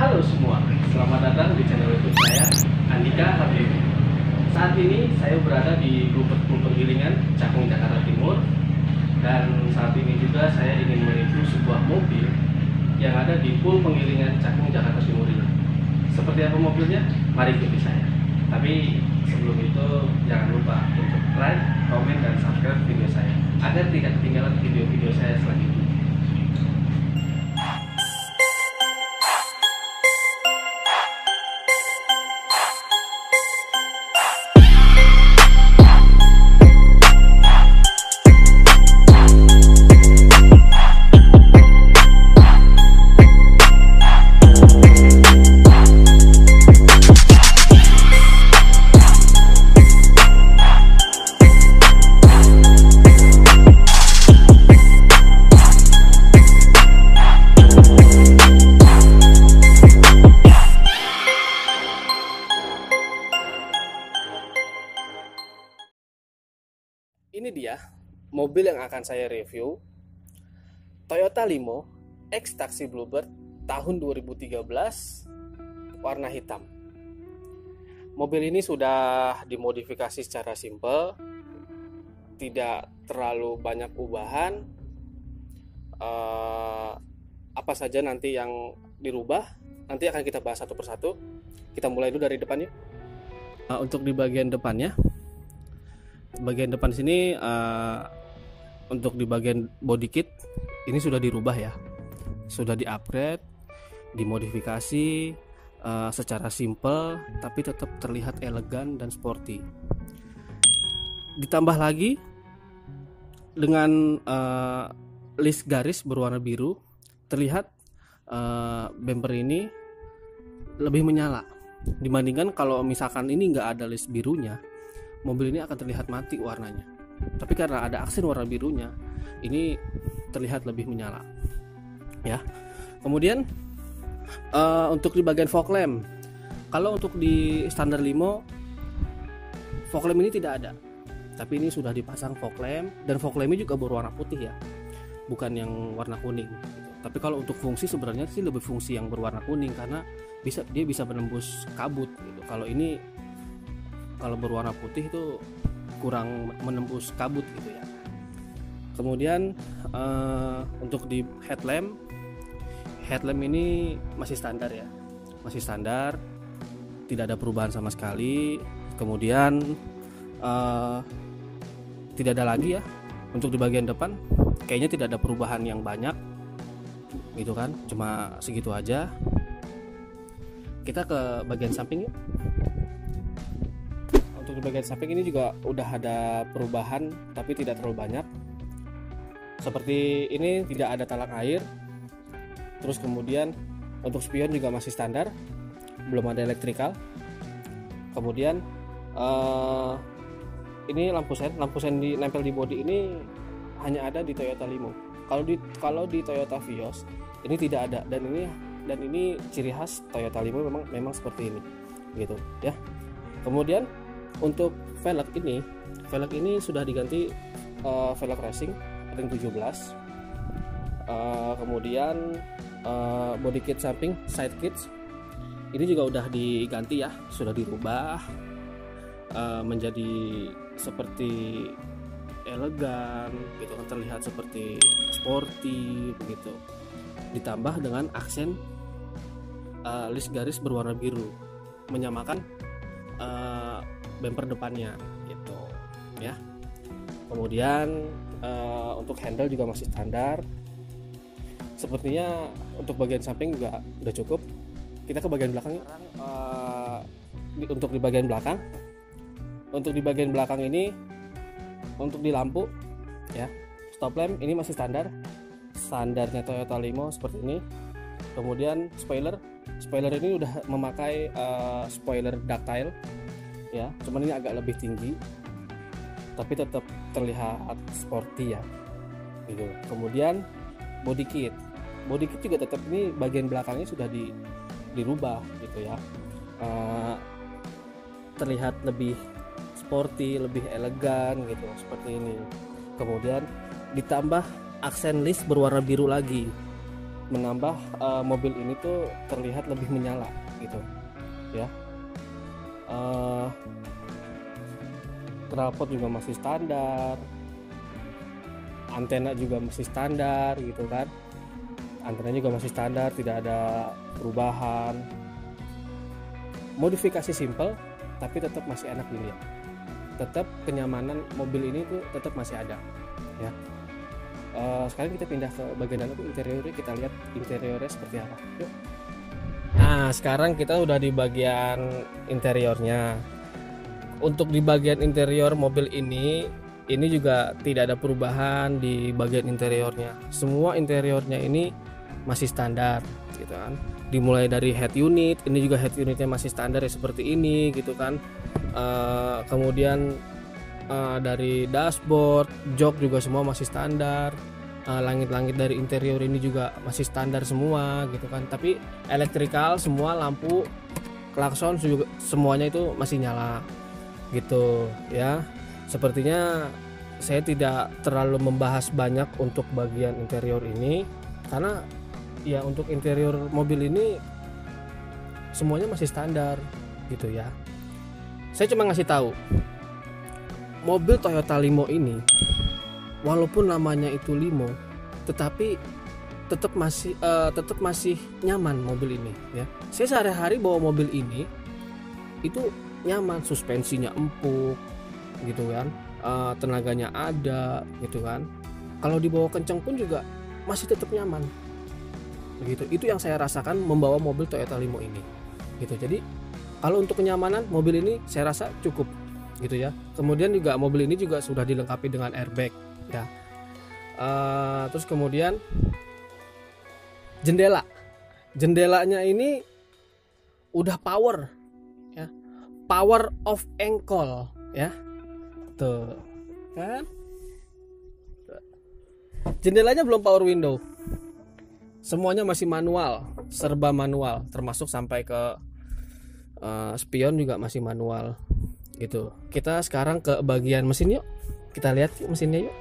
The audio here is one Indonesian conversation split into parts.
Halo semua, selamat datang di channel YouTube saya, Andika Habibie. Saat ini saya berada di Bluebird Pool Penggilingan, Cakung, Jakarta Timur. Dan saat ini juga saya ingin mereview sebuah mobil yang ada di Pool Penggilingan Cakung, Jakarta Timur ini. Seperti apa mobilnya? Mari ikuti saya. Tapi sebelum itu jangan lupa untuk like, komen, dan subscribe video saya agar tidak ketinggalan video-video saya selanjutnya. Ini dia mobil yang akan saya review, Toyota Limo X Taxi Bluebird tahun 2013, warna hitam. Mobil ini sudah dimodifikasi secara simple, tidak terlalu banyak ubahan. Apa saja nanti yang dirubah nanti akan kita bahas satu persatu. Kita mulai dulu dari depannya. Untuk di bagian depannya, bagian depan sini untuk di bagian body kit ini sudah dirubah ya, sudah di-upgrade, dimodifikasi secara simple tapi tetap terlihat elegan dan sporty. Ditambah lagi dengan list garis berwarna biru, terlihat bumper ini lebih menyala dibandingkan kalau misalkan ini nggak ada list birunya. Mobil ini akan terlihat mati warnanya, tapi karena ada aksen warna birunya, ini terlihat lebih menyala ya. Kemudian untuk di bagian fog lamp, kalau untuk di standar Limo fog lamp ini tidak ada, tapi ini sudah dipasang fog lamp, dan fog lamp ini juga berwarna putih ya, bukan yang warna kuning gitu. Tapi kalau untuk fungsi sebenarnya sih lebih fungsi yang berwarna kuning, karena dia bisa menembus kabut gitu. Kalau ini kalau berwarna putih itu kurang menembus kabut gitu ya. Kemudian untuk di headlamp ini masih standar ya, masih standar, tidak ada perubahan sama sekali. Kemudian tidak ada lagi ya untuk di bagian depan, kayaknya tidak ada perubahan yang banyak gitu kan, cuma segitu aja. Kita ke bagian samping yuk. Untuk di bagian samping ini juga udah ada perubahan tapi tidak terlalu banyak. Seperti ini tidak ada talang air. Terus kemudian untuk spion juga masih standar, belum ada elektrikal. Kemudian ini lampu sen nempel di bodi ini hanya ada di Toyota Limo. Kalau di Toyota Vios ini tidak ada, dan ini ciri khas Toyota Limo memang seperti ini gitu ya. Kemudian untuk velg ini sudah diganti velg racing ring 17. Kemudian body kit samping side kits ini juga udah diganti ya, sudah dirubah menjadi seperti elegan gitu kan, terlihat seperti sporty begitu, ditambah dengan aksen list garis berwarna biru menyamakan bumper depannya gitu ya. Kemudian untuk handle juga masih standar. Sepertinya untuk bagian samping juga udah cukup. Kita ke bagian belakang. Untuk di bagian belakang ini, untuk di lampu ya, stop lamp ini masih standarnya Toyota Limo seperti ini. Kemudian spoiler ini udah memakai spoiler ductile ya, cuman ini agak lebih tinggi tapi tetap terlihat sporty ya gitu. Kemudian body kit juga tetap, ini bagian belakangnya sudah dirubah gitu ya, terlihat lebih sporty, lebih elegan gitu seperti ini. Kemudian ditambah aksen list berwarna biru lagi menambah mobil ini tuh terlihat lebih menyala gitu ya. Knalpot juga masih standar, antena juga masih standar gitu kan, antenanya juga masih standar, tidak ada perubahan. Modifikasi simple tapi tetap masih enak dilihat, tetap kenyamanan mobil ini tuh tetap masih ada ya. Sekarang kita pindah ke bagian dalam interiornya, kita lihat interiornya seperti apa. Yuk. Nah, sekarang kita udah di bagian interiornya. Untuk di bagian interior mobil ini juga tidak ada perubahan di bagian interiornya. Semua interiornya ini masih standar gitu kan. Dimulai dari head unit, ini juga head unitnya masih standar ya seperti ini gitu kan. Kemudian dari dashboard, jok juga semua masih standar. Langit-langit dari interior ini juga masih standar semua gitu kan. Tapi elektrikal semua, lampu, klakson juga semuanya itu masih nyala gitu ya. Sepertinya saya tidak terlalu membahas banyak untuk bagian interior ini karena ya untuk interior mobil ini semuanya masih standar gitu ya. Saya cuma ngasih tahu, mobil Toyota Limo ini walaupun namanya itu Limo, tetapi tetap masih nyaman mobil ini ya. Saya sehari-hari bawa mobil ini itu nyaman, suspensinya empuk gitu kan, tenaganya ada gitu kan. Kalau dibawa kencang pun juga masih tetap nyaman begitu. Itu yang saya rasakan membawa mobil Toyota Limo ini gitu. Jadi kalau untuk kenyamanan mobil ini saya rasa cukup gitu ya. Kemudian juga mobil ini juga sudah dilengkapi dengan airbag ya. Terus kemudian jendelanya ini udah power ya, power of ankle ya, tuh kan. Jendelanya belum power window, semuanya masih manual, serba manual, termasuk sampai ke spion juga masih manual gitu. Kita sekarang ke bagian mesin yuk, kita lihat yuk mesinnya yuk.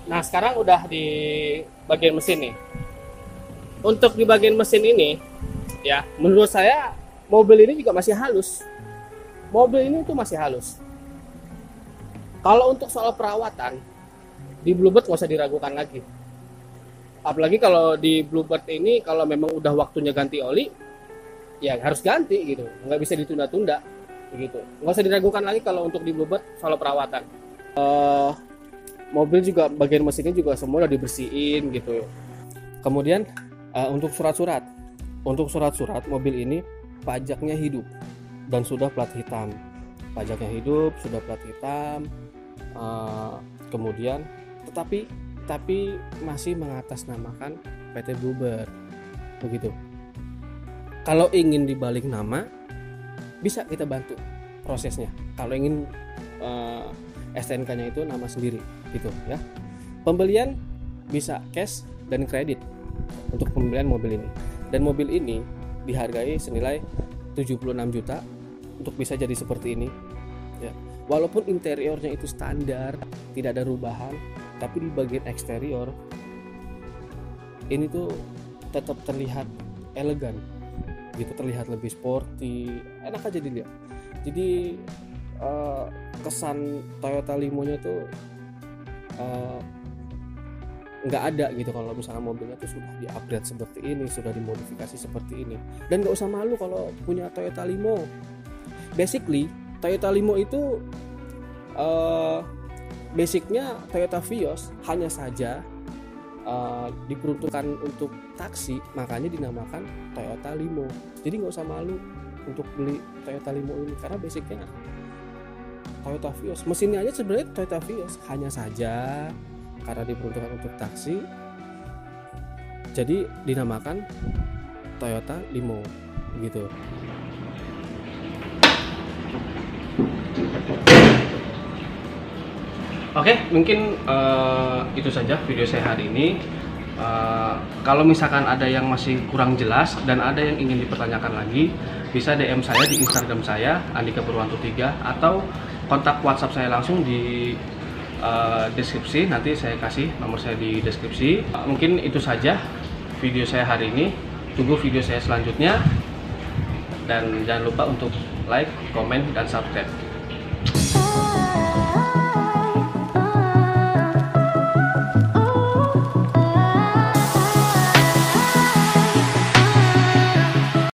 Nah, sekarang udah di bagian mesin nih. Untuk di bagian mesin ini ya, menurut saya mobil ini juga masih halus. Mobil ini tuh masih halus. Kalau untuk soal perawatan di Bluebird nggak usah diragukan lagi. Apalagi kalau di Bluebird ini kalau memang udah waktunya ganti oli, ya harus ganti gitu, nggak bisa ditunda-tunda begitu. Nggak usah diragukan lagi kalau untuk di Bluebird soal perawatan. Mobil juga bagian mesinnya juga semua udah dibersihin gitu. Kemudian untuk surat-surat mobil ini pajaknya hidup dan sudah plat hitam. Pajaknya hidup, sudah plat hitam. Kemudian tapi masih mengatasnamakan PT Bluebird begitu. Kalau ingin dibalik nama bisa kita bantu prosesnya. Kalau ingin STNK-nya itu nama sendiri gitu ya. Pembelian bisa cash dan kredit untuk pembelian mobil ini. Dan mobil ini dihargai senilai 76 juta untuk bisa jadi seperti ini ya. Walaupun interiornya itu standar, tidak ada perubahan, tapi di bagian eksterior ini tuh tetap terlihat elegan gitu, terlihat lebih sporty, enak aja dilihat. Jadi kesan Toyota Limo-nya tuh nggak ada gitu kalau misalnya mobilnya tuh sudah di-upgrade seperti ini, sudah dimodifikasi seperti ini. Dan nggak usah malu kalau punya Toyota Limo. Basically Toyota Limo itu basicnya Toyota Vios, hanya saja diperuntukkan untuk taksi, makanya dinamakan Toyota Limo. Jadi nggak usah malu untuk beli Toyota Limo ini karena basicnya Toyota Vios. Mesinnya aja sebenarnya Toyota Vios, hanya saja karena diperuntukkan untuk taksi jadi dinamakan Toyota Limo gitu. Oke, mungkin itu saja video saya hari ini. Kalau misalkan ada yang masih kurang jelas dan ada yang ingin dipertanyakan lagi, bisa DM saya di Instagram saya Andika Purwanto 3 atau kontak WhatsApp saya langsung di deskripsi, nanti saya kasih nomor saya di deskripsi. Mungkin itu saja video saya hari ini. Tunggu video saya selanjutnya dan jangan lupa untuk like, komen, dan subscribe.